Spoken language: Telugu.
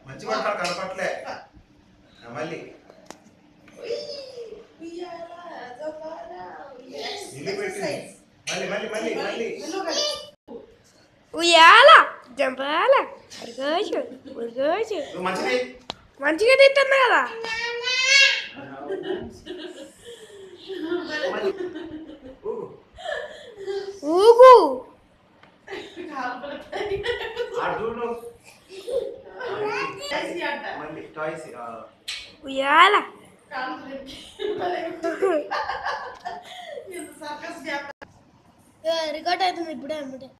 మంచిగా కనపట్లే మళ్ళీ ఉయ్యాల జంపాల ఉరగోచు ఉరగోచు మంచిగా తింటున్నా కదా ఊగు ఉయ్యాల రికార్డ్ అవుతుంది ఇప్పుడే